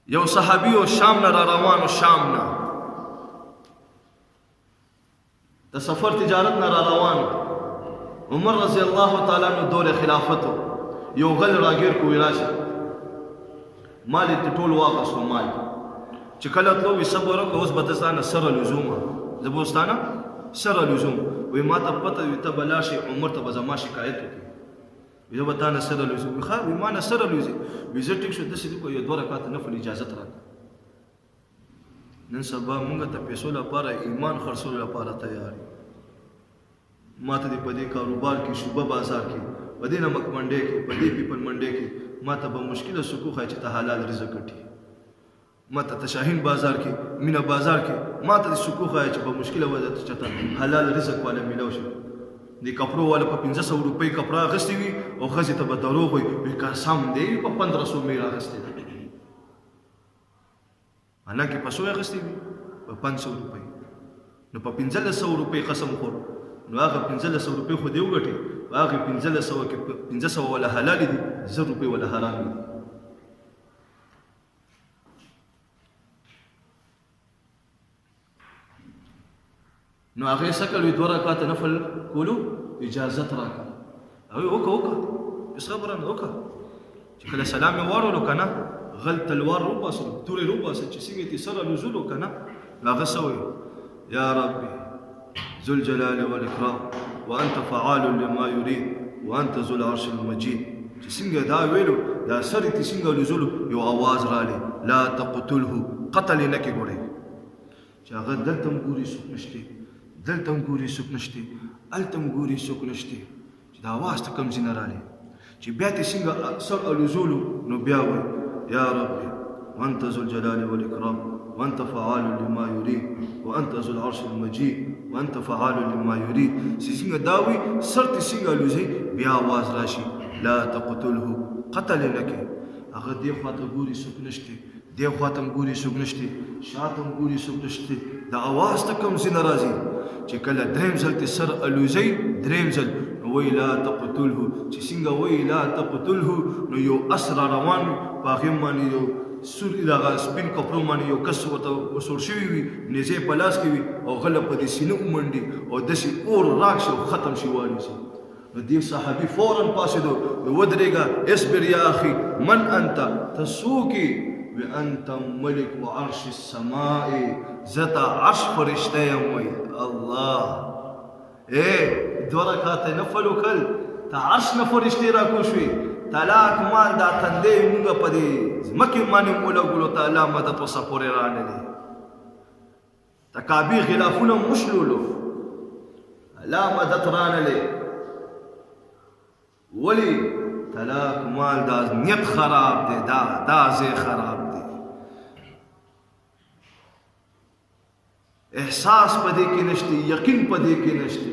یو صحابي او شام نه را روانو، شام نه د سفر تجارت نه را روانو. عمر رضی الله تعالی عنہ دور خلافتو یو غل راګیر کوی راشه مال ته ټول واغستو مال چې کله تلو وي صبر وکړه اوس به دستانه سره لزومه زبوستانه سره لزوم وي ما ته پته وي ته به لاړ شې عمر ته به زما شکایت وکړي وي زه به تا نه سره لزوم وي ښه وي ما نه سره لوځي وي زه ټیک شو داسې دی یو 2 رکعاته نفل اجازت راکړه. نن سبا مونږ ته پیسو لپاره ایمان خرڅولو لپاره تیار یو. ما ته دې په دې کاروبار کې شوبه بازار کې په دې نمک منډۍ کې په دې پیپل منډۍ کې ما ته به مشکله سکو ښایي چې ته حلال رزق ګټي. ما ته شاهین بازار کې مینا بازار کې ما ته سکو ښایي چې په مشکله وجه ته چېرته حلال رزق والا میلاو شي. د کپړو والا په 1500 روپۍ کپړه اخیستې وي او ښځې ته به دروغ وایي وایي که سم دی په 1500 مې رااخیستې ده حالانکې په څو اخیستې وي په 500 روپۍ نو په 1500 روپۍ قسم خور نو هغه 1500 روپۍ خو دې وګټې په هغې 1500 کې 500 ولا حلالې دي 1000 روپۍ ولا حرامې دي. نو هغې څه کړي 2 رکعاته نفل کولو اجازت راکړه. هغوی وکړه هېڅ خبره نه وکړه چې کله سلام یې واړولو که نه غل تلوار روباسلو تورې روباسه چې څنګه یې سره لزولو که نه نو هغه څه وایي یا ربي ذو الجلال والإكرام وأنت فعال لما يريد وأنت ذو العرش المجيد چې څنګه دا ویلو دا سر یې څنګه لزولو یو آواز رالی لا تقتله قتل یې نه کې ګورئ چې هغه دلته هم ګوري څوک نشته دلته هم ګوري څوک نشته هلته هم ګوري څوک نشته چې دا آواز ته کوم ځای نه رالی چې بیا ته څنګه سر الوزولو نو بیا وایي یا ربي وأنت ذو الجلال والإكرام وأنت فعال لما يريد وأنت ذو العرش المجيد وأنت فعال لما يريد څنګه دا وایي سر ته څنګه الوزي بیا آواز راشي لا تقتله قتل یې نه کې هغه دې خوا ته ګوري څوک نشته دې خوا ته هم ګوري څوک نشته شا ته هم ګوري څوک نشته د آواز ته کوم ځای نه راځي چې کله درېیم ځل ته سر الوزي درېیم ځل نو وایي لا تقتله چې څنګه وایي لا تقتله نو یو اس را روان وي په هغې باندې یو سور دغه سپین کپړو باندې یو کس ورته وسور شوي وي نیزې په لاس کې وي او غله په دې سینه ومنډي او داسې اور راک شي او ختم شي والوځي. نو دې صحابي فوراً پاڅېدو ودرېږه اصبر یا اخي من انت ته څوک یې وي انت ملک عرش السماء زه ته عرش فرشته یم وایي الله 2 رکعاته نفل وکړل ته عرش نه فرشتې راکوز شوې طلاق مال دا تندې مونږ په دې ځمکې باندې ولګولو ته الله مدد وسه پورې رانلې تکابیر خلافونه مشلولو الله مدد رانلې ولی طلاق مال دا نیت خراب دی دا ځای خراب دی احساس په دې کې نشته یقین په دې کې نشته.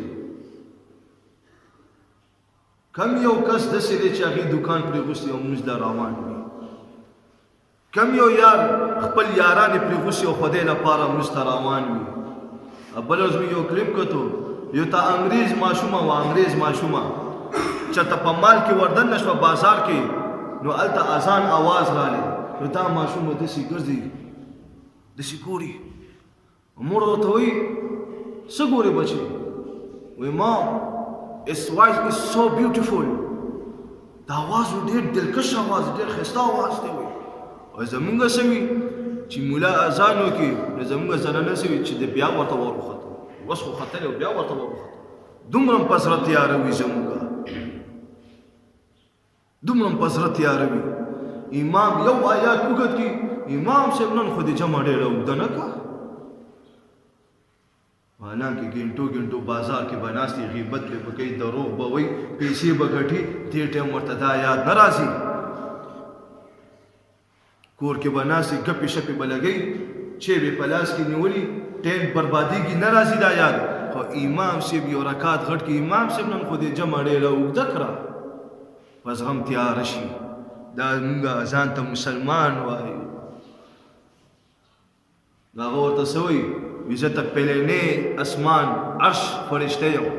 کم یو کس داسې دی چې هغې دوکان پرې غوستې او مونځ له روان وي کم یو یار خپل یاران یې پرې غوستې او خدای لپاره مونځ ته روان وي. بله ورځ مې یو کلیپ کتو یو ته انګریز ماشومه وه انګریز ماشومه چېرته په مال کې وردن نه شوه بازار کې نو هلته اذان آواز رالی نو دا ماشومه داسې ګرځي داسې ګوري مور ورته وایي څه ګورې بچې وایي مام His voice is so beautiful. دا آواز ډېر دلکش آواز ډېر ښایسته آواز دی وایي او زمونږ څه وي چې ملا اذان وکړي نو زمونږ زنانه څه وي چې د بیا ورته وروختو اوس خو ختلی او بیا ورته وروختو دومره هم په زړه تیاره وي زمونږ دومره هم په زړه تیاره وي. امام یو آیات وګت کړي امام صاحب نن خو دې جمع ډېره اوږده نه کړه حالانکه ګنټو ګنټو بازار کې به ناستې غیبت به کوي دروغ به وایي پیسې به ګټي دې ټایم ورته دا یاد نه راځي کور کې به ناستې ګپې شپې به لګوي چې به په لاس کې نیولي ټایم بربادېږي نه راځي دا یاد خو امام صاحب یو رکعت غټ کې امام صاحب نن خو دې جمع ډېره اوږده کړه بس غم تیاره شي دا مونږ ځان ته مسلمان وایو هغه ورته څه وایي وی زه ته پهلنی اسمان عرش فرشته یم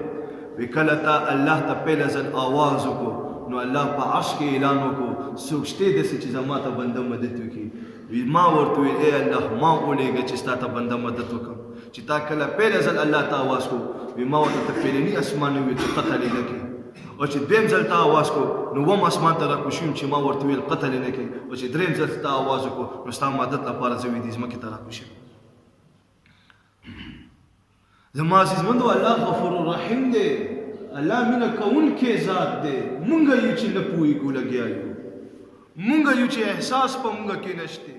وی کله ته الله ته پهله ځل آواز وکړو نو الله په عرش کې اعلان وکړو څوک شته داسې چې زما ته بنده مدد وکړي ما ورته ویل ای الله ما ولېږه چې ستا ته بنده مدد وکړم چې تا کله پیل ځل الله ته آواز کو وی ما ورته ته پیلني اسمان وی چې قتل یې نه کړي او چې دویم ځل ته آواز کو نو وم اسمان ته راکوشیم چې ما ورته ویل قتل یې نه کړي او چې دریم ځل ته آواز وکړو نو ستا مدد لپاره زه ویدي ځمکې ته راکوشم زما عزیزمندو الله غفور رحیم دی الله مینه کوونکی ذات دی مونږ یو چې نه پوهېږو لګیا یو مونږ یو چې احساس په مونږ کې نشته